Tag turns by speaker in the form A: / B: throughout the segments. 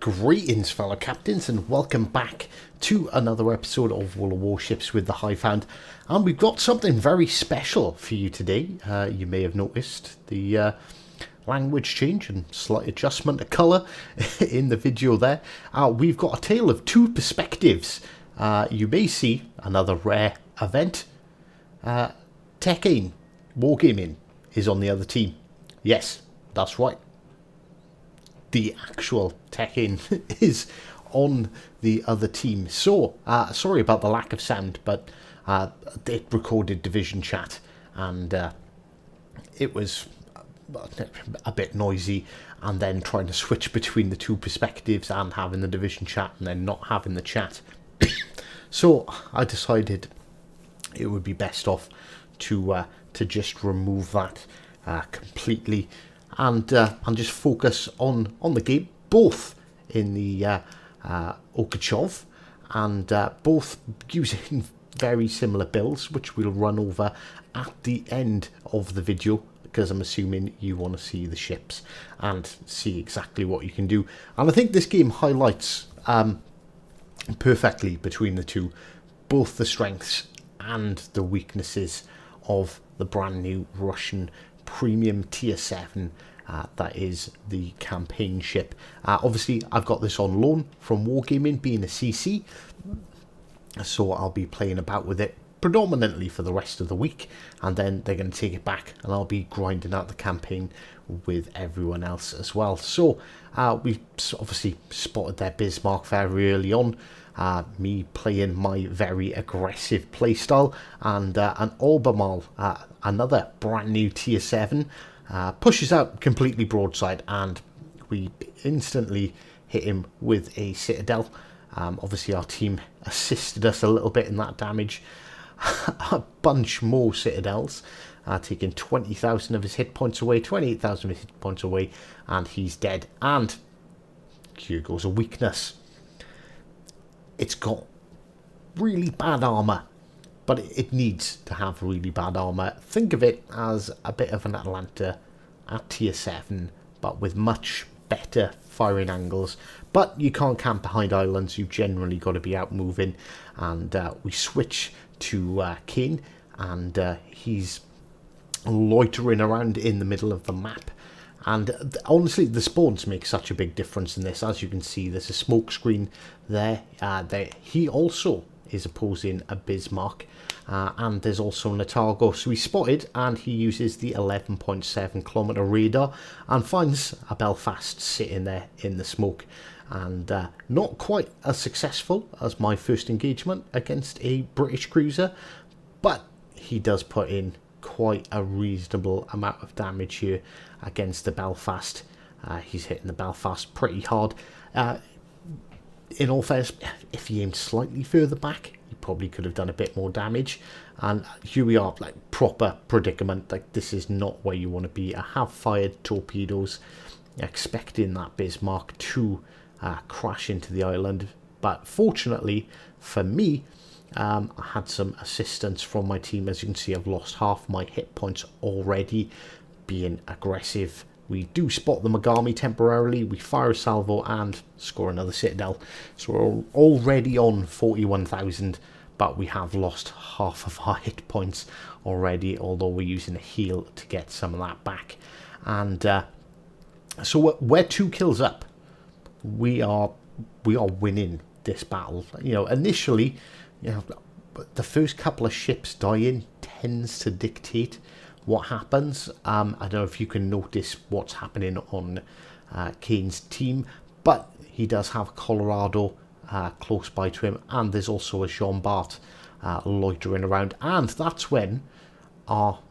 A: Greetings, fellow captains, and welcome back to another episode of Warships with the Hound. And we've got something very special for you today. You may have noticed the language change and slight adjustment of colour in the video there. We've got a tale of two perspectives. You may see another rare event. T33kanne Wargaming is on the other team. Yes, that's right. The actual T33kanne is on the other team. So, sorry about the lack of sound, but it recorded division chat and it was a bit noisy, and then trying to switch between the two perspectives and having the division chat and then not having the chat. So I decided it would be best off to just remove that completely and just focus on the game, both in the Ochakov and both using very similar builds, which we'll run over at the end of the video, because I'm assuming you want to see the ships and see exactly what you can do. And I think this game highlights perfectly between the two, both the strengths and the weaknesses of the brand new Russian Premium Tier 7 that is the campaign ship. Obviously I've got this on loan from Wargaming, being a CC, so I'll be playing about with it predominantly for the rest of the week, and then they're going to take it back and I'll be grinding out the campaign with everyone else as well. So we obviously spotted their Bismarck very early on, me playing my very aggressive playstyle, and an Albemarle, another brand new tier 7, pushes out completely broadside, and we instantly hit him with a Citadel. Obviously our team assisted us a little bit in that damage. A bunch more Citadels, taking 20,000 of his hit points away, 28,000 of his hit points away, and he's dead. And here goes a weakness. It's got really bad armor, but it needs to have really bad armor. Think of it as a bit of an Atlanta at tier 7, but with much better firing angles. But you can't camp behind islands, you've generally got to be out moving. And we switch to Kanne, and he's loitering around in the middle of the map. And honestly, the spawns make such a big difference in this. As you can see, there's a smoke screen there. He also is opposing a Bismarck, and there's also an Otago. So he's spotted, and he uses the 11.7 kilometer radar and finds a Belfast sitting there in the smoke. And not quite as successful as my first engagement against a British cruiser, but he does put in quite a reasonable amount of damage here against the Belfast. He's hitting the Belfast pretty hard. In all fairness, if he aimed slightly further back, he probably could have done a bit more damage. And here we are, like, proper predicament. Like, this is not where you want to be. I have fired torpedoes expecting that Bismarck to crash into the island, but fortunately for me, I had some assistance from my team. As you can see, I've lost half my hit points already being aggressive. We do spot the Megami temporarily, we fire a salvo and score another Citadel, so we're already on 41,000, but we have lost half of our hit points already, although we're using a heal to get some of that back. And so we're 2 kills up. We are winning this battle. You know, initially, you know, the first couple of ships dying tends to dictate what happens. I don't know if you can notice what's happening on Kanne's team, but he does have Colorado close by to him, and there's also a Jean Bart loitering around, and that's when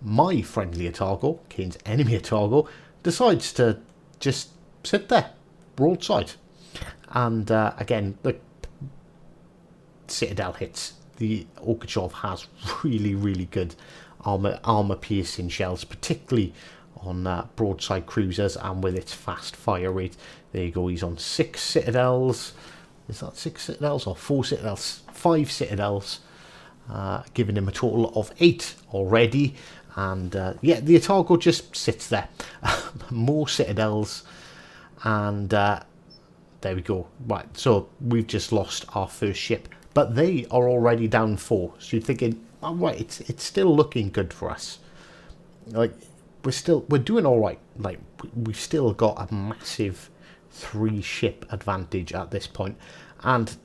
A: my friendly Otago, Kanne's enemy Otago, decides to just sit there broadside. And again, the Citadel hits. The Ochakov has really good armor piercing shells, particularly on broadside cruisers, and with its fast fire rate. There you go, he's on 6 Citadels. Is that 6 Citadels or 4 Citadels? 5 Citadels, giving him a total of 8 already. And yeah, the Otago just sits there. More Citadels, and there we go. Right, so we've just lost our first ship, but they are already down 4. So you're thinking, oh, right, it's still looking good for us. Like, we're doing all right. Like, we've still got a massive 3-ship advantage at this point, and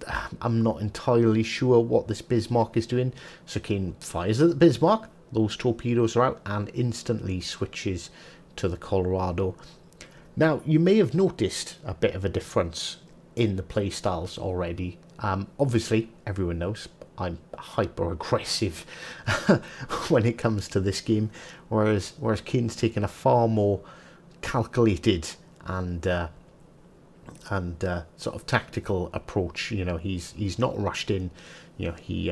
A: I'm not entirely sure what this Bismarck is doing. So Kane fires at the Bismarck, those torpedoes are out, and instantly switches to the Colorado. Now, you may have noticed a bit of a difference in the playstyles already. Obviously, everyone knows I'm hyper aggressive when it comes to this game, whereas Kane's taken a far more calculated and sort of tactical approach. You know, he's not rushed in. You know, he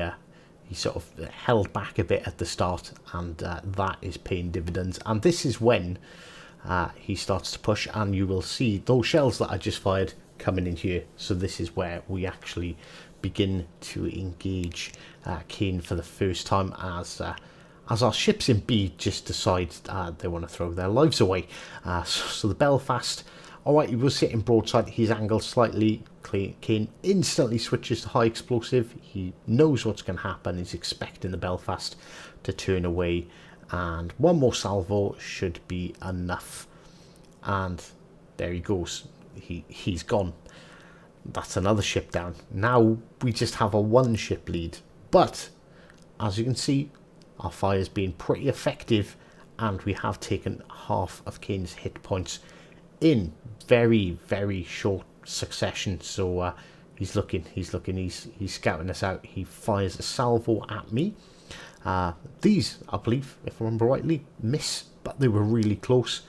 A: sort of held back a bit at the start, and that is paying dividends. And this is when he starts to push, and you will see those shells that I just fired coming in here. So this is where we actually begin to engage Kane for the first time, as our ships in B just decide they want to throw their lives away. So the Belfast, alright, he was sitting broadside, he's angled slightly. Kane instantly switches to high explosive. He knows what's going to happen. He's expecting the Belfast to turn away, and one more salvo should be enough. And there he goes. He's gone. That's another ship down. Now we just have a 1-ship lead, but as you can see, our fire's been pretty effective, and we have taken half of Kane's hit points in very, very short succession. So he's scouting us out. He fires a salvo at me. These, I believe, if I remember rightly, miss, but they were really close.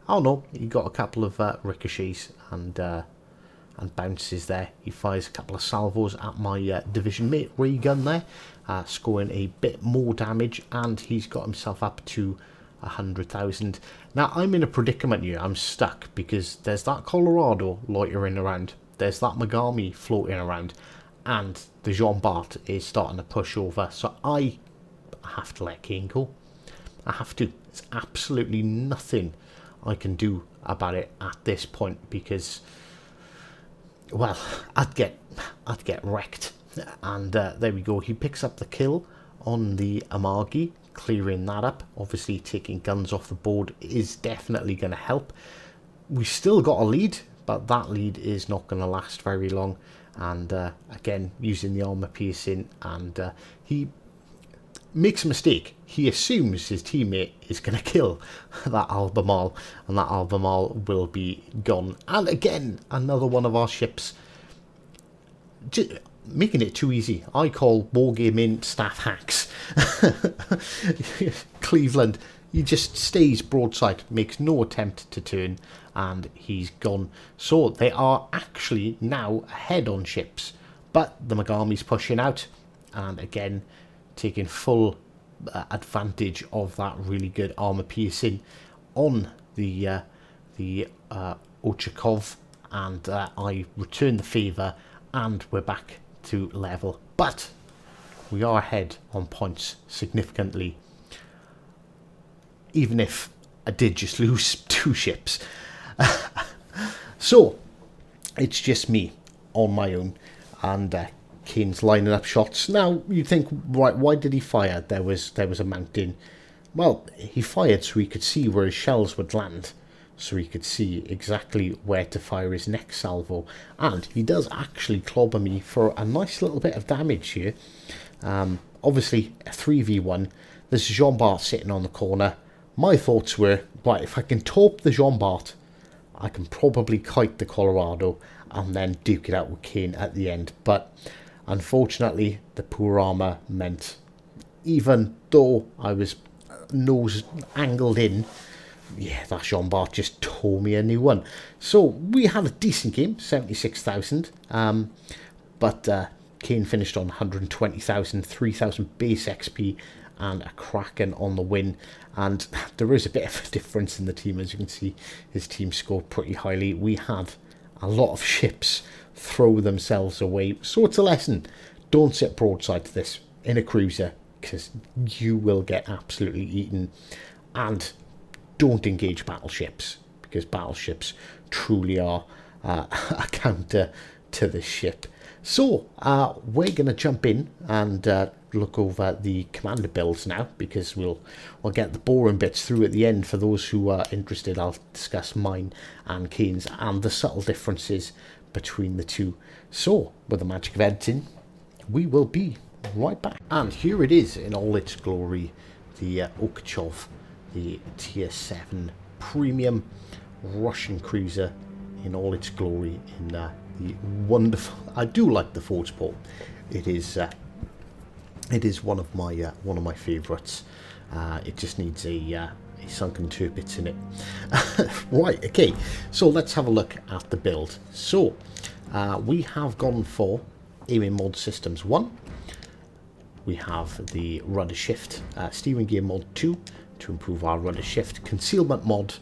A: Oh no, he got a couple of ricochets and bounces there. He fires a couple of salvos at my division mate ray gun there, scoring a bit more damage, and he's got himself up to 100,000. Now I'm in a predicament here. I'm stuck because there's that Colorado loitering around, there's that Megami floating around, and the Jean Bart is starting to push over. So I have to let Kane go. I have to. There's absolutely nothing I can do about it at this point, because, well, I'd get wrecked. And there we go. He picks up the kill on the Amagi, clearing that up. Obviously, taking guns off the board is definitely going to help. We've still got a lead, but that lead is not going to last very long. And again, using the armor piercing, and he makes a mistake. He assumes his teammate is going to kill that Albemarle, and that Albemarle will be gone. And again, another one of our ships, just making it too easy. I call wargaming staff hacks. Cleveland, he just stays broadside, makes no attempt to turn, and he's gone. So they are actually now ahead on ships, but the Megami's pushing out, and again taking full advantage of that really good armor piercing on the Ochakov, and I return the favour, and we're back to level, but we are ahead on points significantly, even if I did just lose 2 ships. So it's just me on my own, and Kane's lining up shots. Now you think, right, why did he fire? There was a mountain. Well, he fired so he could see where his shells would land, so he could see exactly where to fire his next salvo, and he does actually clobber me for a nice little bit of damage here. Obviously a 3v1. There's Jean Bart sitting on the corner. My thoughts were, right, if I can torp the Jean Bart, I can probably kite the Colorado and then duke it out with Kane at the end. But unfortunately, the poor armor meant, even though I was nose angled in, yeah, that Jean Bart just tore me a new one. So we had a decent game, 76,000. But Kane finished on 120,000, 3,000 base XP, and a Kraken on the win. And there is a bit of a difference in the team. As you can see, his team scored pretty highly. We had a lot of ships throw themselves away. So it's a lesson. Don't sit broadside to this in a cruiser, because you will get absolutely eaten. And don't engage battleships, because battleships truly are a counter to the ship. So we're going to jump in and look over the commander builds now, because we'll get the boring bits through at the end. For those who are interested, I'll discuss mine and Kane's and the subtle differences between the two. So with the magic of editing, we will be right back. And here it is in all its glory, the Ochakov, the tier 7 premium Russian cruiser in all its glory, in the wonderful, I do like the forge port. It is one of my favourites. It just needs a sunken turpits in it. Right, okay, so let's have a look at the build. So we have gone for aiming mod systems 1. We have the rudder shift steering gear mod 2 to improve our rudder shift, concealment mod,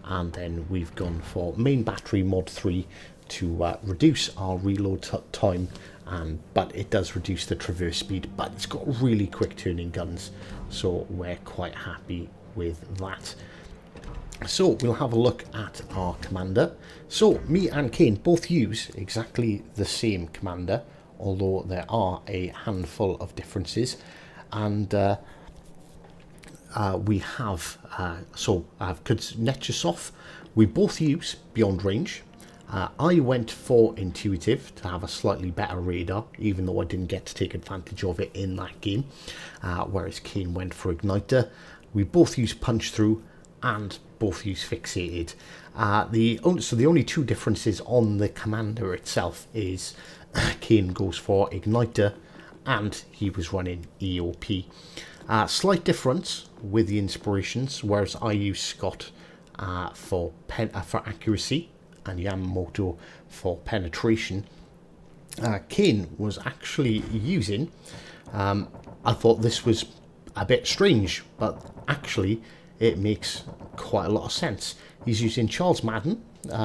A: and then we've gone for main battery mod 3 to reduce our reload time, but it does reduce the traverse speed, but it's got really quick turning guns, so we're quite happy with that. So we'll have a look at our commander. So me and Kane both use exactly the same commander, although there are a handful of differences. And we have, so I've Netchasov. We both use Beyond Range. I went for Intuitive to have a slightly better radar, even though I didn't get to take advantage of it in that game, whereas Kane went for Igniter. We both use Punch Through and both use Fixated. So the only two differences on the commander itself is Kane goes for Igniter and he was running EOP. Slight difference with the inspirations, whereas I use Scott for accuracy and Yamamoto for penetration. Kane was actually using, I thought this was a bit strange, but actually it makes quite a lot of sense. He's using Charles Madden,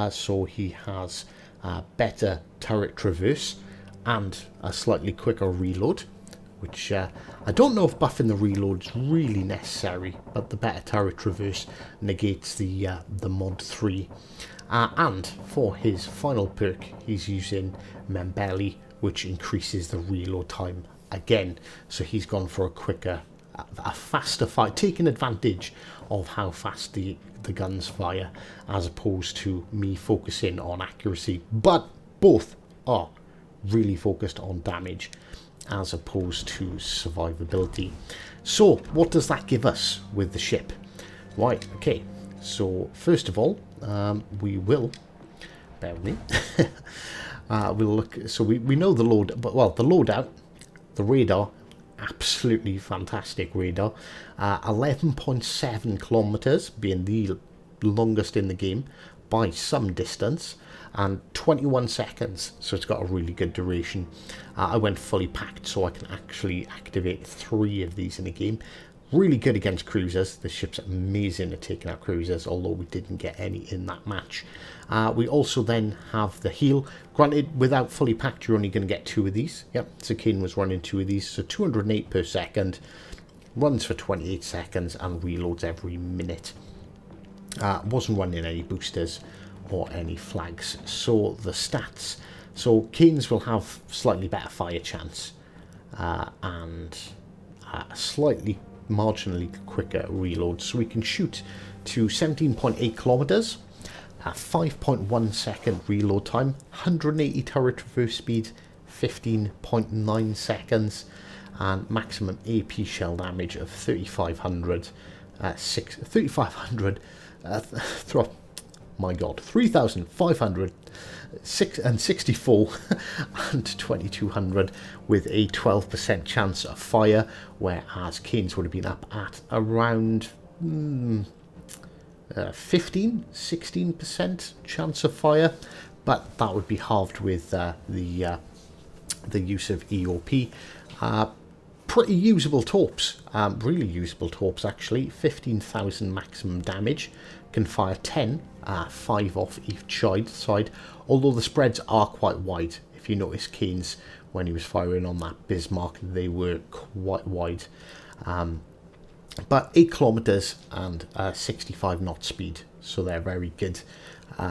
A: so he has better turret traverse and a slightly quicker reload, which I don't know if buffing the reload is really necessary, but the better turret traverse negates the mod 3. And for his final perk, he's using Membelli, which increases the reload time again. So he's gone for a quicker, a faster fire, taking advantage of how fast the guns fire, as opposed to me focusing on accuracy. But both are really focused on damage as opposed to survivability. So what does that give us with the ship? Right, okay, so first of all, we will, bear with me, we'll look. So we know the load, but well, the loadout, the radar, absolutely fantastic radar. 11.7 kilometers, being the longest in the game by some distance, and 21 seconds, so it's got a really good duration. I went fully packed, so I can actually activate 3 of these in a game. Really good against cruisers. The ship's amazing at taking out cruisers, although we didn't get any in that match. We also then have the heal. Granted, without fully packed, you're only going to get 2 of these. Yep, so Kane was running 2 of these, so 208 per second, runs for 28 seconds, and reloads every minute. Wasn't running any boosters or any flags. So the stats. So Kane's will have slightly better fire chance and slightly marginally quicker reload, so we can shoot to 17.8 kilometers, 5.1 second reload time, 180 turret traverse speed, 15.9 seconds, and maximum AP shell damage of 3,500, 3,500, my god, 3,500, 64 and 2,200 with a 12% chance of fire, whereas Kane's would have been up at around 16% chance of fire, but that would be halved with the use of EOP. Pretty usable torps, really usable torps actually. 15,000 maximum damage, can fire 10, 5 off each side, although the spreads are quite wide. If you notice Kane's, when he was firing on that Bismarck, they were quite wide. But 8 kilometers and 65 knot speed, so they're very good.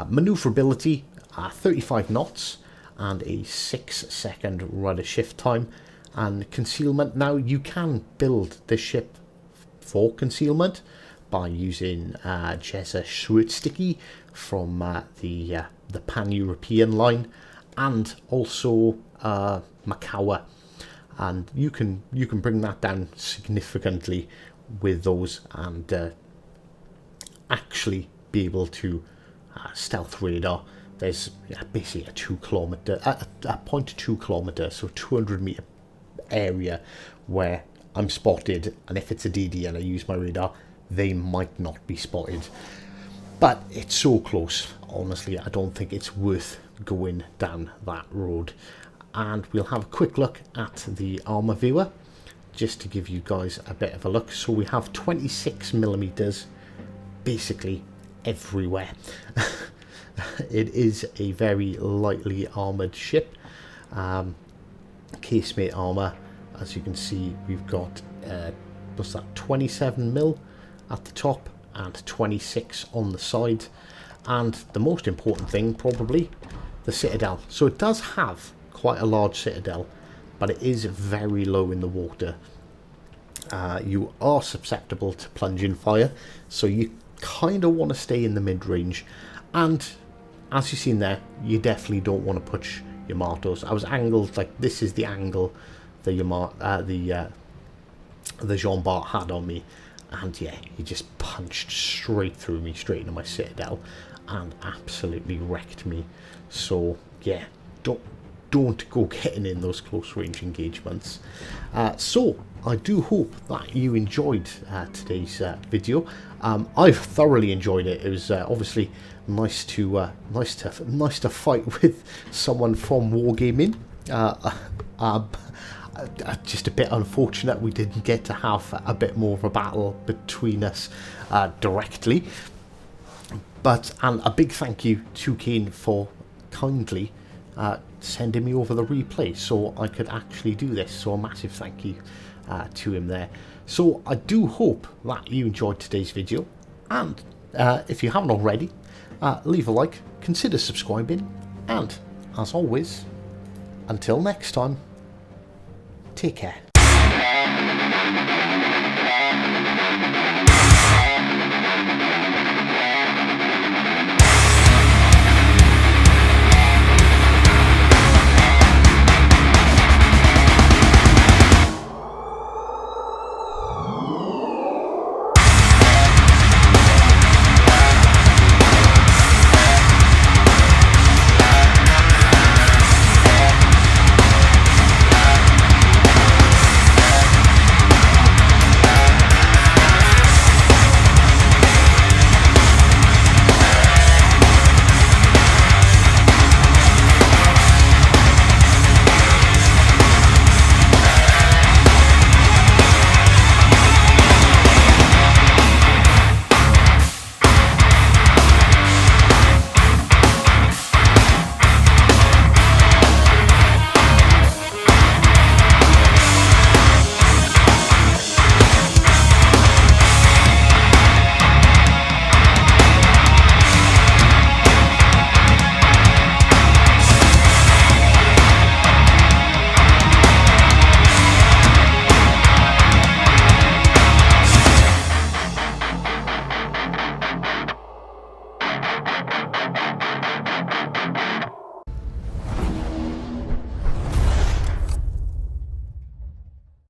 A: Maneuverability, 35 knots and a 6-second rudder shift time. And concealment, now you can build this ship for concealment by using Jezza Short Sticky from the Pan-European line, and also Makawa, and you can bring that down significantly with those, and actually be able to stealth radar. There's basically a 0.2 kilometer, so 200 meter area where I'm spotted, and if it's a DD and I use my radar, they might not be spotted. But it's so close, honestly, I don't think it's worth going down that road. And we'll have a quick look at the armor viewer just to give you guys a bit of a look. So we have 26mm basically everywhere. It is a very lightly armored ship. Casemate armor, as you can see, we've got what's that, 27mm at the top and 26 on the side. And the most important thing, probably, the citadel. So it does have quite a large citadel, but it is very low in the water. You are susceptible to plunging fire, so you kind of want to stay in the mid-range. And as you've seen there, you definitely don't want to push your Martos. I was angled, like this is the angle that the Jean Bart had on me, and yeah, he just punched straight through me, straight into my citadel, and absolutely wrecked me. So yeah, don't go getting in those close range engagements. So I do hope that you enjoyed today's video. I've thoroughly enjoyed it. It was obviously nice to fight with someone from Wargaming. Just a bit unfortunate we didn't get to have a bit more of a battle between us directly. And a big thank you to Kane for kindly sending me over the replay so I could actually do this. So a massive thank you to him there. So I do hope that you enjoyed today's video, and if you haven't already, leave a like, consider subscribing, and as always, until next time, take care.